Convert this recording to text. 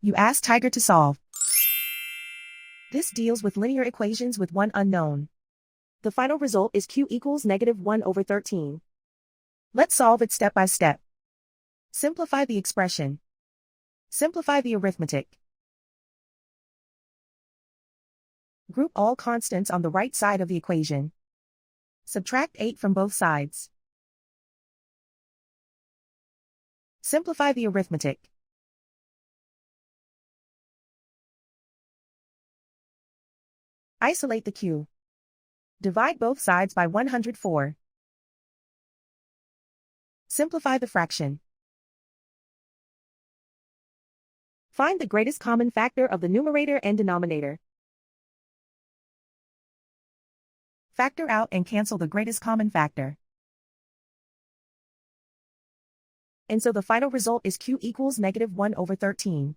You ask Tiger to solve. This deals with linear equations with one unknown. The final result is q equals -1/13. Let's solve it step by step. Simplify the expression. Simplify the arithmetic. Group all constants on the right side of the equation. Subtract 8 from both sides. Simplify the arithmetic. Isolate the q. Divide both sides by 104. Simplify the fraction. Find the greatest common factor of the numerator and denominator. Factor out and cancel the greatest common factor. And so the final result is q equals -1/13.